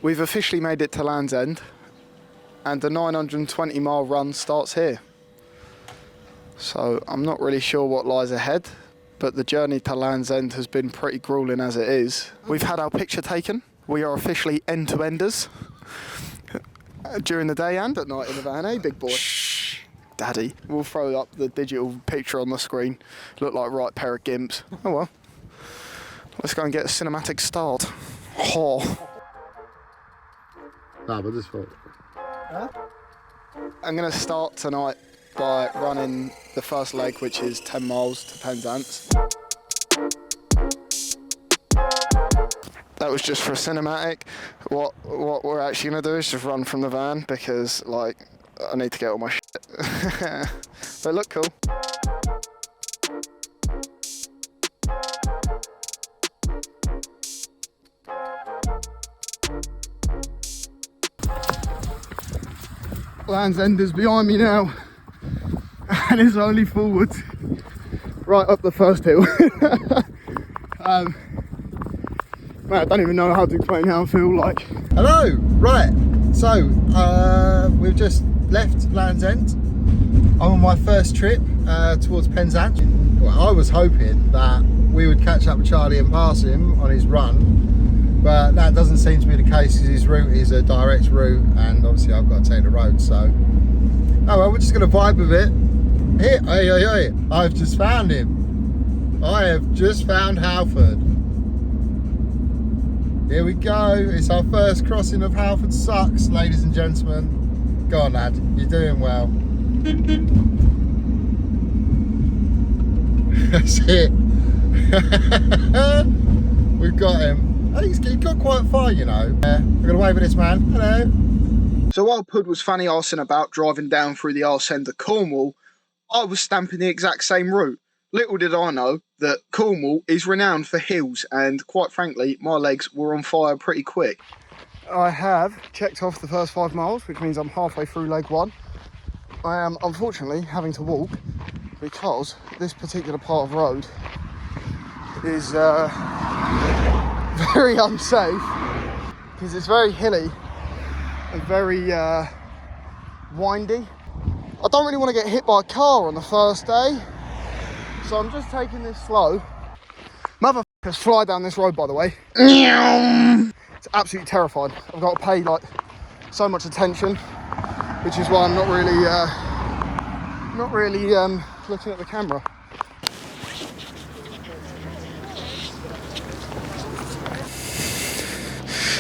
We've officially made it to Land's End, and the 920 mile run starts here. So I'm not really sure what lies ahead, but the journey to Land's End has been pretty grueling as it is. We've had our picture taken. We are officially end-to-enders during the day and at night in the van, eh, big boy? Shh, daddy. We'll throw up the digital picture on the screen. Look like a right pair of gimps. Oh well. Let's go and get a cinematic start. Oh. Nah, but this fault. Huh? I'm going to start tonight by running the first leg, which is 10 miles to Penzance. That was just for a cinematic. What we're actually going to do is just run from the van because, like, I need to get all my shit. But look cool. Land's End is behind me now, and it's only forward, right up the first hill. Man, I don't even know how to explain how I feel like. Hello, right, so we've just left Land's End. I'm on my first trip towards Penzance. Well, I was hoping that we would catch up with Charlie and pass him on his run, but that doesn't seem to be the case because his route is a direct route and obviously I've got to take the road, so oh well, we're just going to vibe with it. Here, hey, I've just found him. I have just found Halford. Here we go, it's our first crossing of Halfordsucks, ladies and gentlemen. Go on lad, you're doing well. That's it. We've got him. I think he's got quite far, you know. We're going to wave at this man. Hello. So while Pud was fanny arsing about driving down through the arse end of Cornwall, I was stamping the exact same route. Little did I know that Cornwall is renowned for hills, and quite frankly, my legs were on fire pretty quick. I have checked off the first 5 miles, which means I'm halfway through leg 1. I am unfortunately having to walk because this particular part of road is very unsafe because it's very hilly and very windy. I don't really want to get hit by a car on the first day, so I'm just taking this slow. Motherfuckers fly down this road, by the way. It's absolutely terrifying. I've got to pay like so much attention, which is why I'm not really looking at the camera.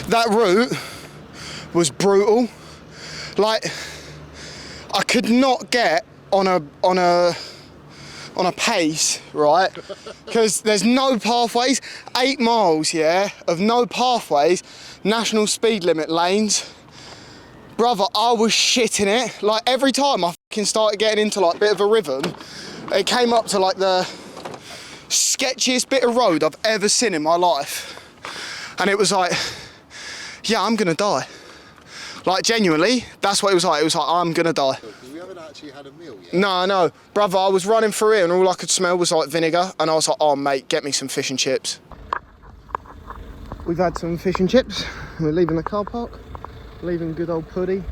That route was brutal. Like, I could not get on a pace, right? Because there's no pathways. 8 miles, yeah, of no pathways, national speed limit lanes. Brother, I was shitting it. Like, every time I fucking started getting into like a bit of a rhythm, it came up to like the sketchiest bit of road I've ever seen in my life. And it was like, yeah, I'm gonna die. Like, genuinely, that's what it was like. It was like, I'm gonna die. Because we haven't actually had a meal yet. No. Brother, I was running through here and all I could smell was like vinegar. And I was like, oh mate, get me some fish and chips. We've had some fish and chips. We're leaving the car park. Leaving good old Puddy.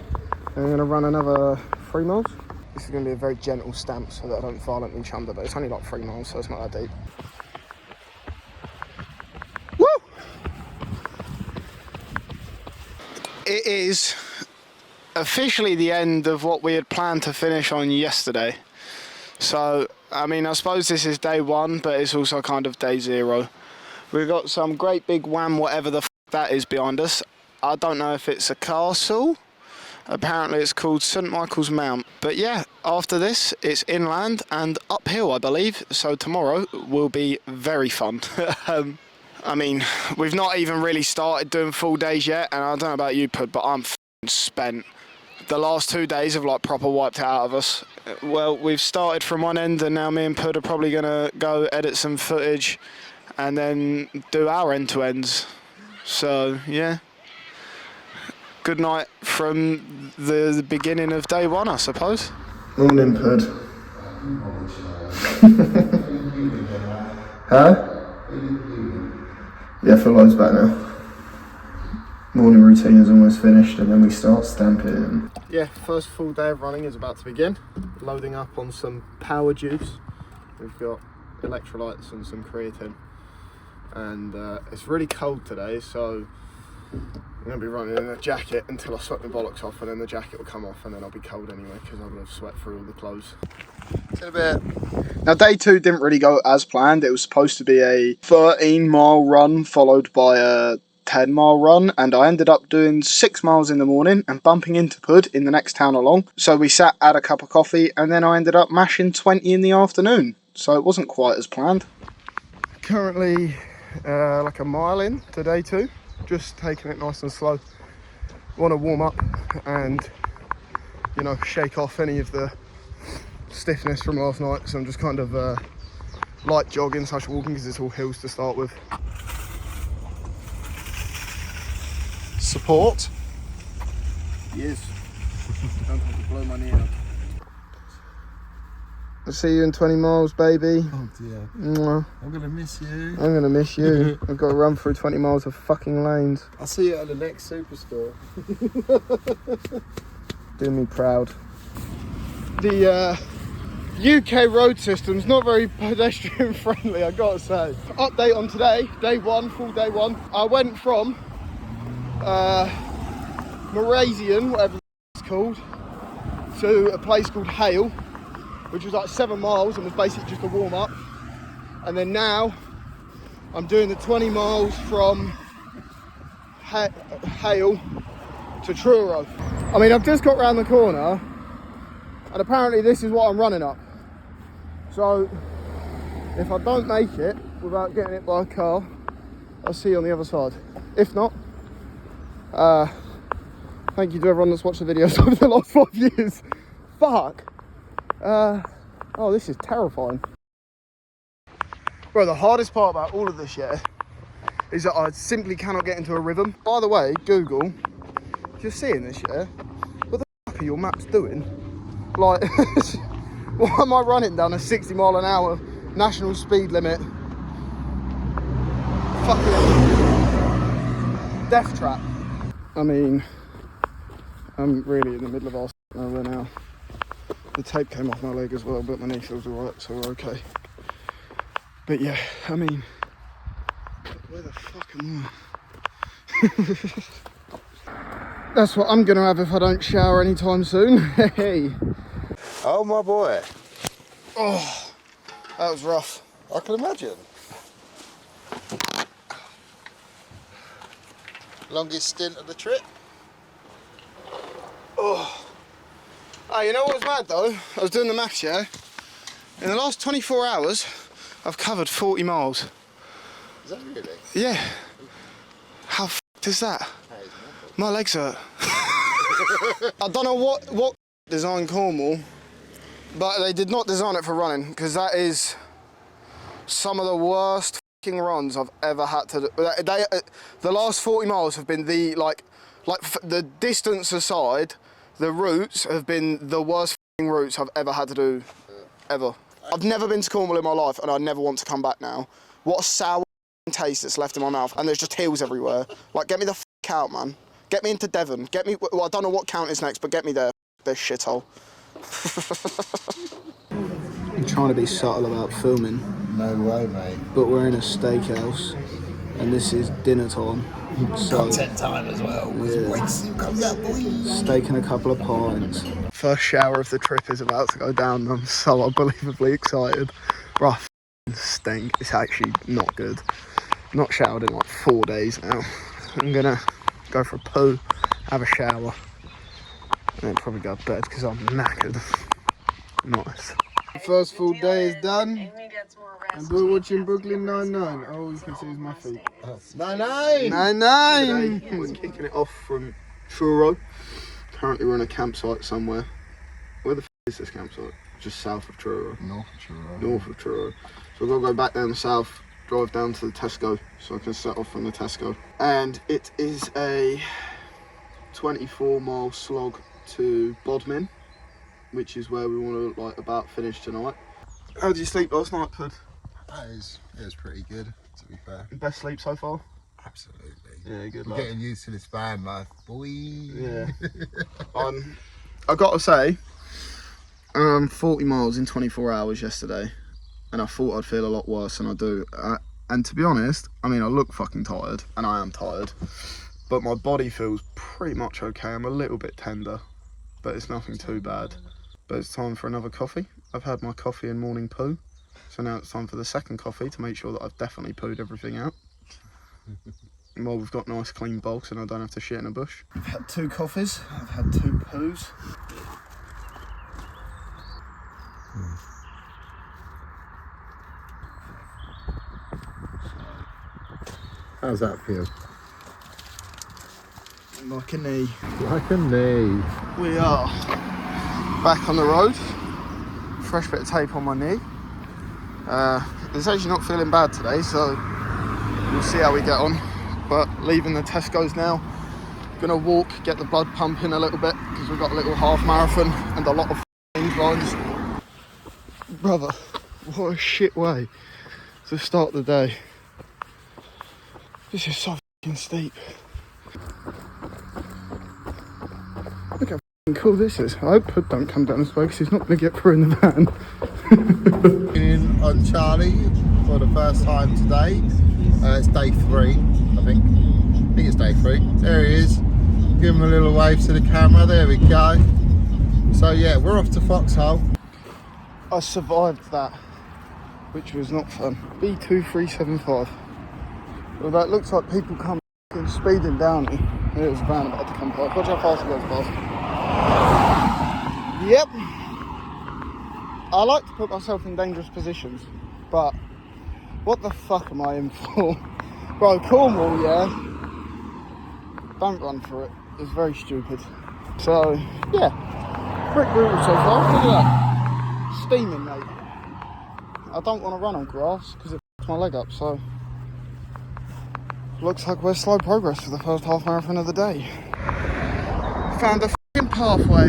And I'm gonna run another 3 miles. This is gonna be a very gentle stamp so that I don't violently chunder, but it's only like 3 miles, so it's not that deep. Woo! It is officially the end of what we had planned to finish on yesterday. So, I mean, I suppose this is day 1, but it's also kind of day 0. We've got some great big wham whatever the f that is behind us. I don't know if it's a castle. Apparently it's called St Michael's Mount. But yeah, after this, it's inland and uphill, I believe. So tomorrow will be very fun. I mean, we've not even really started doing full days yet, and I don't know about you, Pud, but I'm f***ing spent. The last 2 days have like proper wiped it out of us. Well, we've started from one end, and now me and Pud are probably gonna go edit some footage and then do our end-to-ends. So, yeah. Good night from the beginning of day 1, I suppose. Morning, Pud. Huh? Yeah, I feel loads better now. Morning routine is almost finished and then we start stamping. Yeah, first full day of running is about to begin. Loading up on some power juice. We've got electrolytes and some creatine. And it's really cold today, so I'm going to be running in a jacket until I sweat my bollocks off, and then the jacket will come off and then I'll be cold anyway because I would have sweat through all the clothes. In a bit. Now day 2 didn't really go as planned. It was supposed to be a 13-mile run followed by a 10-mile run, and I ended up doing 6 miles in the morning and bumping into Pud in the next town along. So we sat, had a cup of coffee, and then I ended up mashing 20 in the afternoon. So it wasn't quite as planned. Currently like a mile in to day 2, just taking it nice and slow. Want to warm up and, you know, shake off any of the stiffness from last night. So I'm just kind of light jogging / walking because it's all hills to start with. Support? Yes. Don't have to blow my knee up. I'll see you in 20 miles, baby. Oh dear. Mwah. I'm gonna miss you. I'm gonna miss you. I've got to run through 20 miles of fucking lanes. I'll see you at the next superstore. Do me proud. The UK road system's not very pedestrian friendly, I gotta say. Update on today, day 1, full day 1. I went from Morasian, whatever it's called, to a place called Hale, which was like 7 miles and was basically just a warm up. And then now I'm doing the 20 miles from Hale to Truro. I mean, I've just got round the corner and apparently this is what I'm running up. So if I don't make it without getting hit by a car, I'll see you on the other side. If not, thank you to everyone that's watched the videos over the last 5 years. Fuck. Oh, this is terrifying. Bro, the hardest part about all of this, yeah, is that I simply cannot get into a rhythm. By the way, Google, if you're seeing this, yeah, what the fuck are your maps doing? Like, why am I running down a 60 mile an hour national speed limit? Fucking death trap. I mean, I'm really in the middle of our nowhere now. The tape came off my leg as well, but my knee feels alright, so we're okay. But yeah, I mean, where the fuck am I? That's what I'm gonna have if I don't shower anytime soon. Hey. Oh my boy. Oh, that was rough. I can imagine. Longest stint of the trip? Oh. Oh, you know what was mad though? I was doing the maths, yeah? In the last 24 hours, I've covered 40 miles. Is that really? Yeah. How f***ed is that? That is mental. My legs hurt. I don't know what designed Cornwall, but they did not design it for running, because that is some of the worst f***ing runs I've ever had to do. The last 40 miles have been the, like the distance aside, the routes have been the worst f***ing routes I've ever had to do, ever. I've never been to Cornwall in my life, and I never want to come back now. What a sour taste that's left in my mouth, and there's just hills everywhere. Like, get me the f*** out, man. Get me into Devon. Get me, well, I don't know what count is next, but get me there. This shithole. I'm trying to be subtle about filming. No way, mate. But we're in a steakhouse, and this is dinner time. So, Content time as well. Yeah. Wait, see what comes out, boy. Steak and a couple of pints. First shower of the trip is about to go down. I'm so unbelievably excited. Rough stink. It's actually not good. Not showered in like 4 days now. I'm gonna go for a poo, have a shower, and then probably go to bed because I'm knackered. Nice. First full day is done, and we're watching Brooklyn Nine-Nine. All you can see is my feet. 9-9! 9-9! We're kicking it off from Truro. Currently we're in a campsite somewhere. Where the f is this campsite? Just south of Truro. North of Truro. North of Truro. So we've got to go back down south, drive down to the Tesco, so I can set off from the Tesco. And it is a 24-mile slog to Bodmin, which is where we want to about finish tonight. How did you sleep last night, Pud? It was pretty good, to be fair. Best sleep so far? Absolutely. Yeah, good I'm luck. getting used to this van life, boy. Yeah. I gotta say, 40 miles in 24 hours yesterday, and I thought I'd feel a lot worse than I do. And to be honest, I mean, I look fucking tired, and I am tired, but my body feels pretty much okay. I'm a little bit tender, but it's nothing too bad. But it's time for another coffee. I've had my coffee and morning poo, so now it's time for the second coffee to make sure that I've definitely pooed everything out. Well, we've got nice clean bulks and I don't have to shit in a bush. I've had 2 coffees, I've had 2 poos. How's that feel? Like a knee. Like a knee. We are back on the road. Fresh bit of tape on my knee. It's actually not feeling bad today, so we'll see how we get on. But leaving the Tesco's now. Gonna walk, get the blood pumping a little bit, because we've got a little half marathon and a lot of inclines. Brother, what a shit way to start the day. This is so fucking steep. Look how fucking cool this is. I hope Pud don't come down this way because he's not going to get through in the van. In on Charlie for the first time today. It's day 3, I think. I think it's day 3. There he is. Give him a little wave to the camera. There we go. So yeah, we're off to Foxhole. I survived that, which was not fun. B2375. Well, that looks like people come speeding down me. There was a van about to come past. Watch how fast it goes past. Yep. I like to put myself in dangerous positions, but what the fuck am I in for? Bro, Cornwall, yeah. Don't run for it. It's very stupid. So, yeah. Pretty brutal so far. Look at that. Steaming, mate. I don't want to run on grass because it f***s my leg up, so looks like we're slow progress for the first half marathon of the day. Found a f***ing pathway.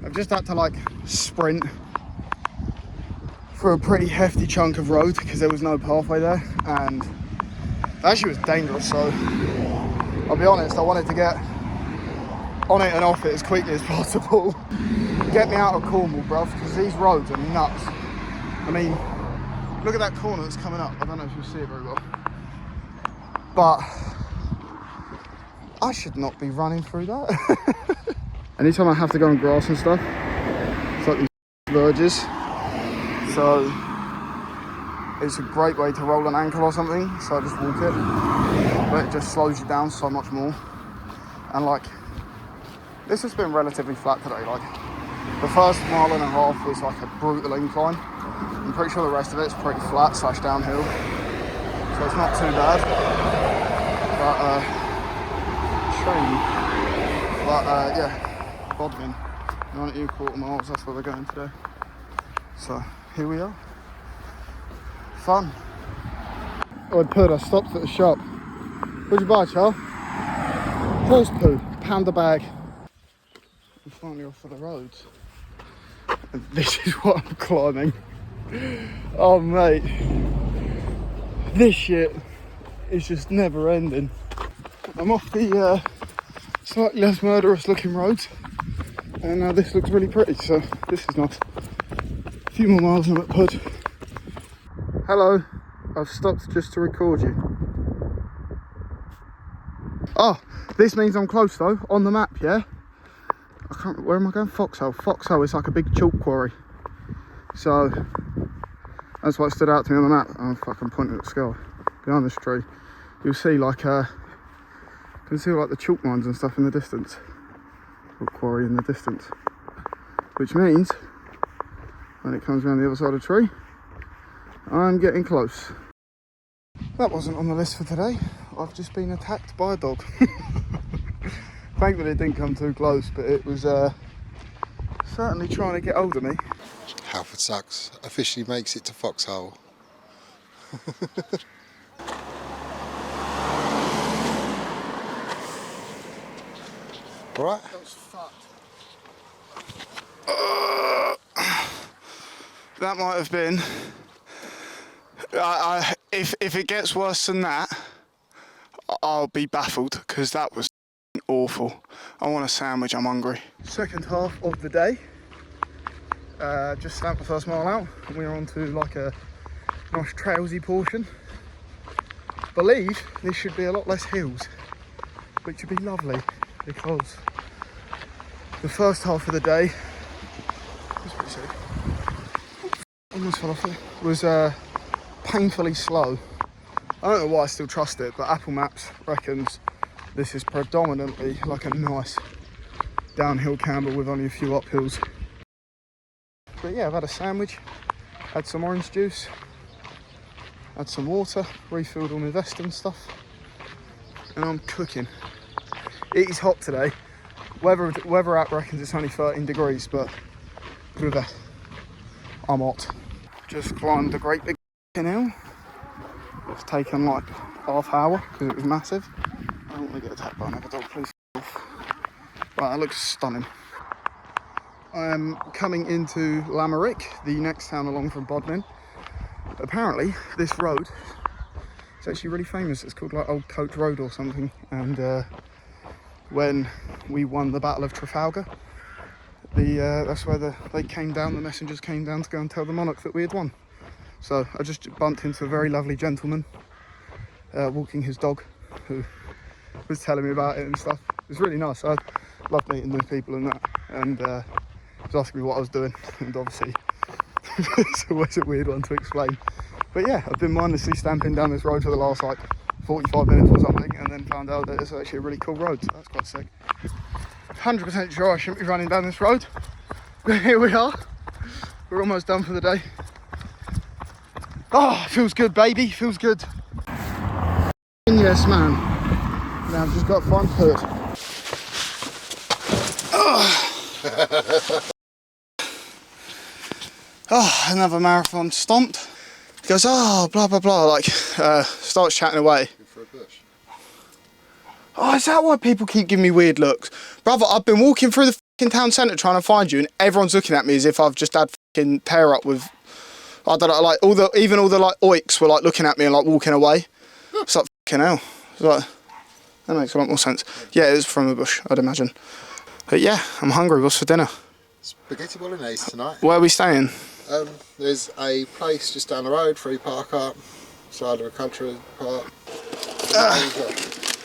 I've just had to like sprint for a pretty hefty chunk of road because there was no pathway there, and it actually was dangerous, so I'll be honest, I wanted to get on it and off it as quickly as possible. Get me out of Cornwall, bruv, because these roads are nuts. I mean, look at that corner that's coming up. I don't know if you'll see it very well, but I should not be running through that. Anytime I have to go on grass and stuff, it's like these verges. So it's a great way to roll an ankle or something. So I just walk it, but it just slows you down so much more. And like, this has been relatively flat today. Like the first mile and a half was like a brutal incline. I'm pretty sure the rest of it's pretty flat / downhill. So it's not too bad. But yeah, Bodmin, 90 miles, that's where we're going today. So here we are. Fun. Oh, I stopped at the shop. What'd you buy, Charles? Horse poo, £1 a bag. I'm finally off for the roads. And this is what I'm climbing. Oh mate, this shit is just never ending. I'm off the slightly less murderous looking roads, and now this looks really pretty, so this is nice. A few more miles and I'm at Pud. Hello, I've stopped just to record you. Oh, this means I'm close though, on the map, yeah? I can't, where am I going? Foxhole. Foxhole is like a big chalk quarry. So, that's what stood out to me on the map. I'm fucking pointing at the sky. Behind this tree, you'll see like, you can see like the chalk mines and stuff in the distance. Or quarry in the distance. Which means, when it comes around the other side of the tree, I'm getting close. That wasn't on the list for today. I've just been attacked by a dog. Thankfully it didn't come too close, but it was certainly trying to get hold of me. Halfordsucks officially makes it to Foxhole. Alright? That was fucked. That might have been. If it gets worse than that, I'll be baffled because that was awful. I want a sandwich, I'm hungry. Second half of the day. Just stamped the first mile out and we're on to like a nice trailsy portion. Believe this should be a lot less hills, which would be lovely because the first half of the day was pretty sick. Almost fell off it. Was painfully slow. I don't know why I still trust it, but Apple Maps reckons this is predominantly like a nice downhill camber with only a few uphills. But yeah, I've had a sandwich, had some orange juice, had some water, refilled all my vest and stuff, and I'm cooking. It is hot today. Weather app reckons it's only 13 degrees, but with that, I'm hot. Just climbed the great big hill. It's taken like half hour because it was massive. I don't want to get attacked by another dog, please. Right, that looks stunning. I'm coming into Lamerick, the next town along from Bodmin. Apparently, this road is actually really famous. It's called like Old Coach Road or something. And when we won the Battle of Trafalgar, that's where they came down. The messengers came down to go and tell the monarch that we had won. So I just bumped into a very lovely gentleman walking his dog, who was telling me about it and stuff. It was really nice. I loved meeting new people and that. And he was asking me what I was doing, and obviously it's always a weird one to explain. But yeah, I've been mindlessly stamping down this road for the last like 45 minutes or something, and then found out that it's actually a really cool road, so that's quite sick. 100% sure I shouldn't be running down this road, but here we are. We're almost done for the day. Oh, feels good, baby, feels good. Yes, man. Now I've just got to find hood. Oh, another marathon stomped. He goes, oh, blah, blah, blah, like, starts chatting away. For a bush. Oh, is that why people keep giving me weird looks? Brother, I've been walking through the fucking town centre trying to find you, and everyone's looking at me as if I've just had fucking pair up with, I don't know, like, even all the, like, oiks were, like, looking at me and, like, walking away. It's like, fucking hell. It's like, that makes a lot more sense. Yeah, it was from a bush, I'd imagine. But yeah, I'm hungry. What's for dinner? Spaghetti bolognese tonight. Where are we staying? There's a place just down the road, free park up, side of a country park.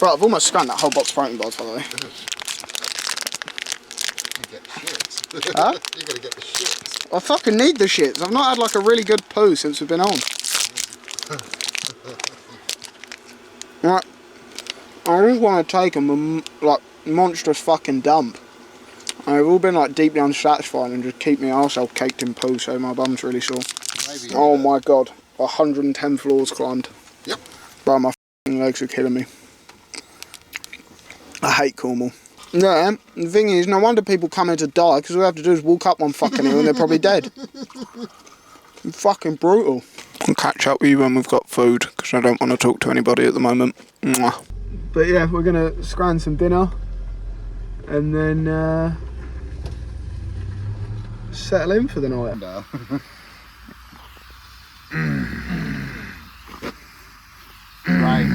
Right, I've almost scanned that whole box of protein bars, by the way. You get shit. Huh? You're gonna get the shit. I fucking need the shits. I've not had like a really good poo since we've been on. Right. I just want to take a like monstrous fucking dump. And they've all been like deeply unsatisfying and just keep me arsehole caked in poo, so my bum's really sore. Maybe oh my god, 110 floors climbed. Yep. Bro, my fucking legs are killing me. I hate Cornwall. Yeah, the thing is, no wonder people come here to die, because all they have to do is walk up one fucking hill and they're probably dead. It's fucking brutal. I'll catch up with you when we've got food, because I don't want to talk to anybody at the moment. Mwah. But yeah, we're going to scran some dinner and then settle in for the night. Right.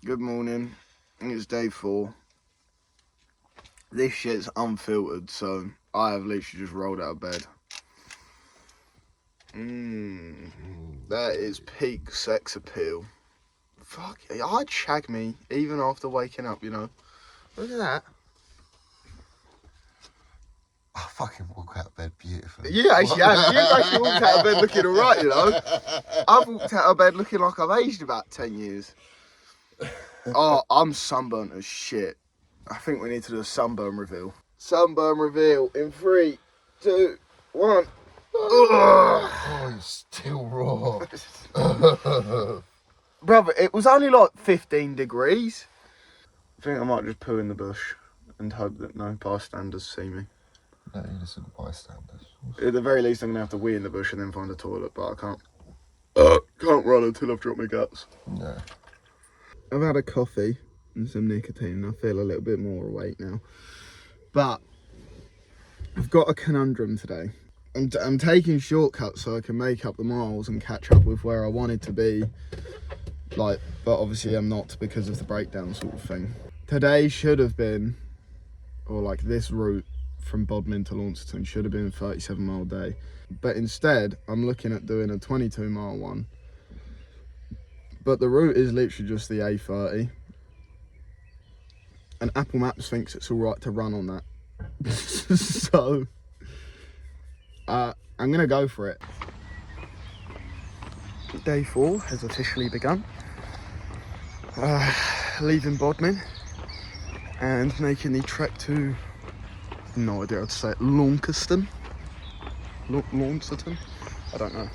Good morning. It's day 4. This shit's unfiltered, so I have literally just rolled out of bed. That is peak sex appeal. Fuck, I'd shag me even after waking up, you know. Look at that. I fucking walk out of bed beautifully. You actually have. You've actually walked out of bed looking alright, you know. I've walked out of bed looking like I've aged about 10 years. Oh, I'm sunburnt as shit. I think we need to do a sunburn reveal. Sunburn reveal in 3, 2, 1. Oh, you're still raw. Brother, it was only like 15 degrees. I think I might just poo in the bush and hope that no bystanders see me. No, innocent bystanders. At the very least, I'm going to have to wee in the bush and then find a toilet, but I can't run until I've dropped my guts. No. I've had a coffee and some nicotine and I feel a little bit more awake now. But I've got a conundrum today. I'm taking shortcuts so I can make up the miles and catch up with where I wanted to be Like, but obviously I'm not because of the breakdown sort of thing. Today should have been, or like this route from Bodmin to Launceston should have been a 37 mile day. But instead, I'm looking at doing a 22 mile one. But the route is literally just the A30. And Apple Maps thinks it's all right to run on that. So, I'm gonna go for it. Day 4 has officially begun. Leaving Bodmin and making the trek to, no idea how to say it, Launceston? Launceston? I don't know.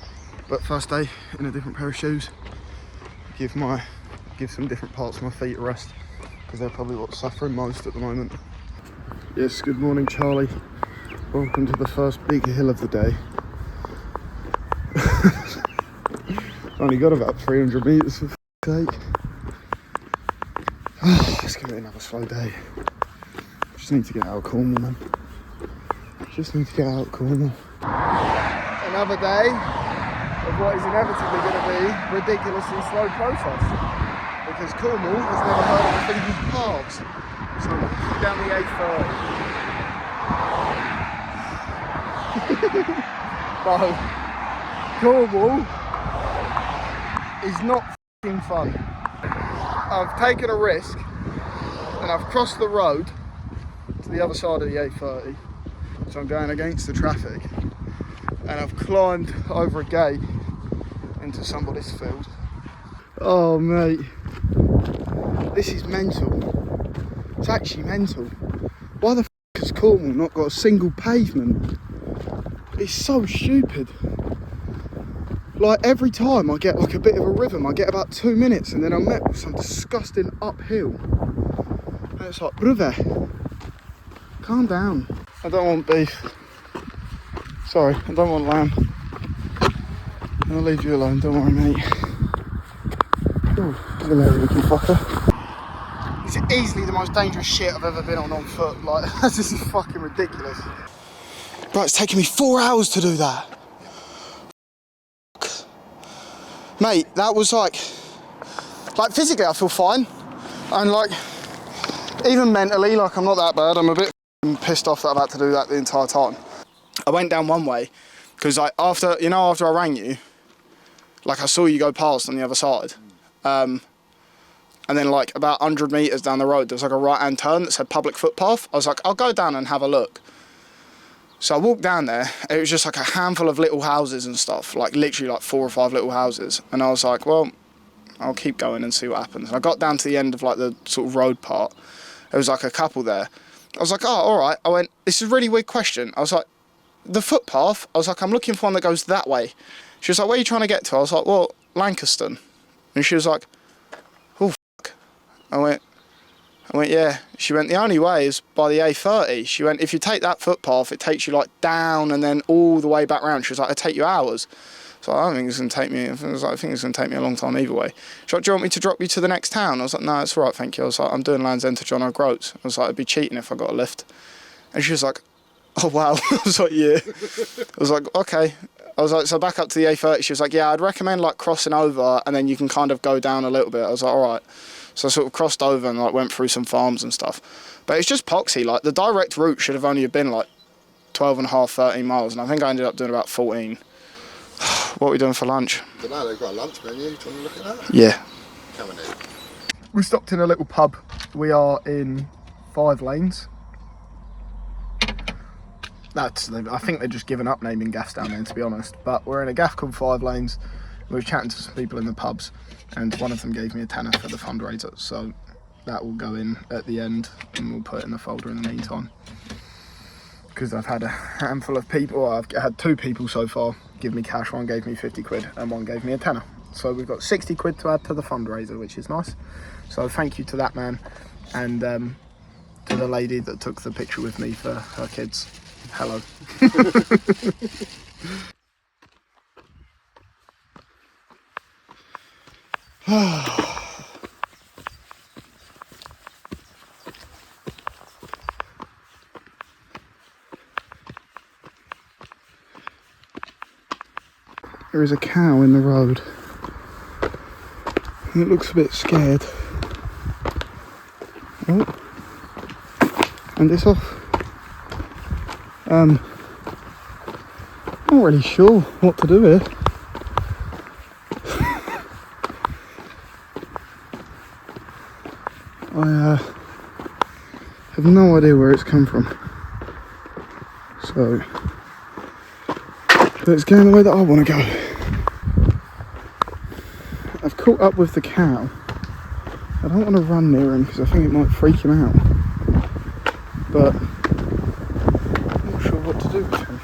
But first day in a different pair of shoes. Give some different parts of my feet a rest, because they're probably what's suffering most at the moment. Yes, good morning, Charlie. Welcome to the first big hill of the day. Only got about 300 metres for f***'s sake. Oh, it's going to be another slow day. Just need to get out of Cornwall, man. Just need to get out of Cornwall. Another day of what is inevitably going to be ridiculously slow process. Because Cornwall has never heard of a thing called paths. So I'm walking down the A30. So, Cornwall is not f***ing fun. I've taken a risk and I've crossed the road to the other side of the A30. So I'm going against the traffic. And I've climbed over a gate into somebody's field. Oh mate, this is mental. It's actually mental. Why the f*** has Cornwall not got a single pavement? It's so stupid. Like every time I get like a bit of a rhythm, I get about 2 minutes and then I'm met with some disgusting uphill. And it's like, brother, calm down. I don't want beef. Sorry, I don't want lamb. I'll leave you alone, don't worry mate. Oh, look at that looking fucker. It's easily the most dangerous shit I've ever been on foot. Like, this is fucking ridiculous. Right, it's taken me 4 hours to do that. Mate, that was like physically I feel fine. And like, even mentally, like I'm not that bad. I'm a bit pissed off that I've had to do that the entire time. I went down one way, because like after I rang you, like I saw you go past on the other side. And then like about 100 metres down the road, there was like a right-hand turn that said public footpath. I was like, I'll go down and have a look. So I walked down there, it was just like a handful of little houses and stuff, like literally like 4 or 5 little houses. And I was like, well, I'll keep going and see what happens. And I got down to the end of like the sort of road part. There was like a couple there. I was like, oh, all right. I went, this is a really weird question. I was like, the footpath, I was like, I'm looking for one that goes that way. She was like, where are you trying to get to? I was like, well, Lancaster. And she was like, oh, fuck. I went, yeah. She went, the only way is by the A30. She went, if you take that footpath, it takes you like down and then all the way back round. She was like, it'll take you hours. So I don't think it's going to take me, I think it's going to take me a long time either way. She was like, do you want me to drop you to the next town? I was like, no, it's all right, thank you. I was like, I'm doing Land's End to John O Groats. I was like, it'd be cheating if I got a lift. And she was like, oh wow. I was like, yeah. I was like, okay. I was like, so back up to the A30. She was like, yeah, I'd recommend like crossing over and then you can kind of go down a little bit. I was like, all right. So I sort of crossed over and like went through some farms and stuff. But it's just poxy. Like the direct route should have only been like 12 and a half, 13 miles. And I think I ended up doing about 14. What are we doing for lunch? I don't know, they've got a lunch menu. Do you want to look at that? Yeah. Coming in. We stopped in a little pub. We are in 5 lanes. I think they've just given up naming gaffs down there, to be honest. But we're in a gaff called 5 Lanes. We were chatting to some people in the pubs, and one of them gave me a tenner for the fundraiser. So that will go in at the end, and we'll put it in the folder in the meantime. Because I've had a handful of people, well, I've had 2 people so far give me cash. One gave me 50 quid, and one gave me a tenner. So we've got 60 quid to add to the fundraiser, which is nice. So thank you to that man, and to the lady that took the picture with me for her kids. Hello. There is a cow in the road. It looks a bit scared. Oh. And it's off. Not really sure what to do here. I have no idea where it's come from. So, let's go in the way that I want to go. I've caught up with the cow. I don't want to run near him because I think it might freak him out. But I'm not sure what to do with him.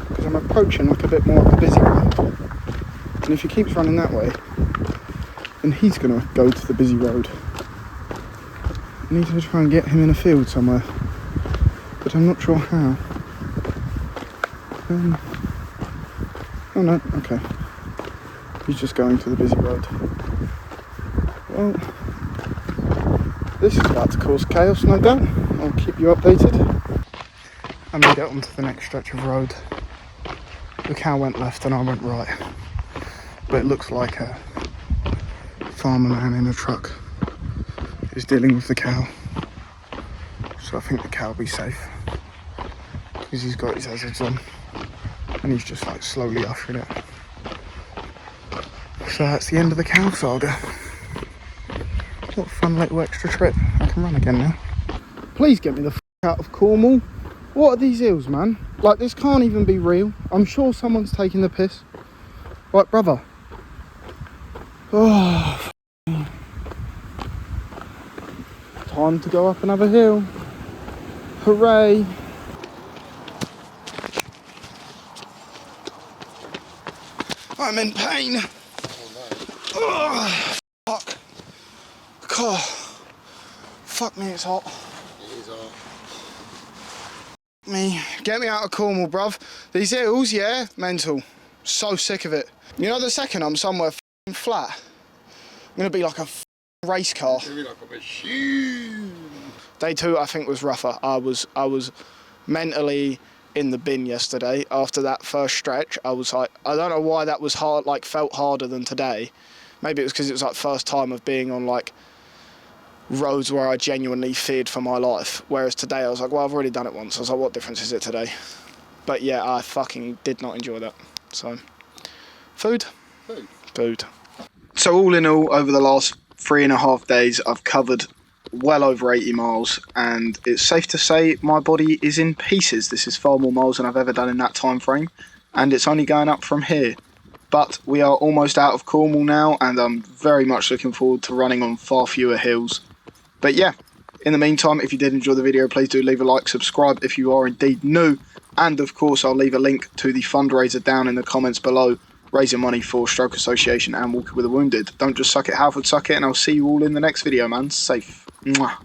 Because I'm approaching like a bit more of a busy road. And if he keeps running that way, then he's going to go to the busy road. I need to try and get him in a field somewhere. But I'm not sure how. Oh no, okay. He's just going to the busy road. Well, this is about to cause chaos, no doubt. I'll keep you updated. I made it onto the next stretch of road. The cow went left and I went right. But it looks like a farmer man in a truck is dealing with the cow. So I think the cow will be safe. Because he's got his hazards on. And he's just like slowly ushering it. So that's the end of the cow saga. What a fun little extra trip. I can run again now. Please get me the f*** out of Cornwall. What are these hills, man? Like, this can't even be real. I'm sure someone's taking the piss. Right, brother. Oh, time to go up another hill. Hooray. I'm in pain. Oh, fuck. God. Fuck me, it's hot. It is hot. Me. Get me out of Cornwall, bruv. These hills, yeah, mental. So sick of it. You know, the second I'm somewhere f***ing flat, I'm gonna be like a f***ing race car. It's gonna be like a machine. Day 2, I think, was rougher. I was mentally in the bin yesterday. After that first stretch, I was like, I don't know why that was hard, like felt harder than today. Maybe it was because it was like first time of being on like roads where I genuinely feared for my life. Whereas today I was like, well, I've already done it once. I was like, what difference is it today? But yeah, I fucking did not enjoy that. So, food. So all in all, over the last 3.5 days, I've covered well over 80 miles, and it's safe to say my body is in pieces. This is far more miles than I've ever done in that time frame, and it's only going up from here. But we are almost out of Cornwall now, and I'm very much looking forward to running on far fewer hills. But yeah, in the meantime, if you did enjoy the video, please do leave a like, subscribe if you are indeed new, and of course I'll leave a link to the fundraiser down in the comments below, raising money for Stroke Association and Walking with the Wounded. Don't just suck it, Halford suck it, and I'll see you all in the next video, man. Safe. Mwah.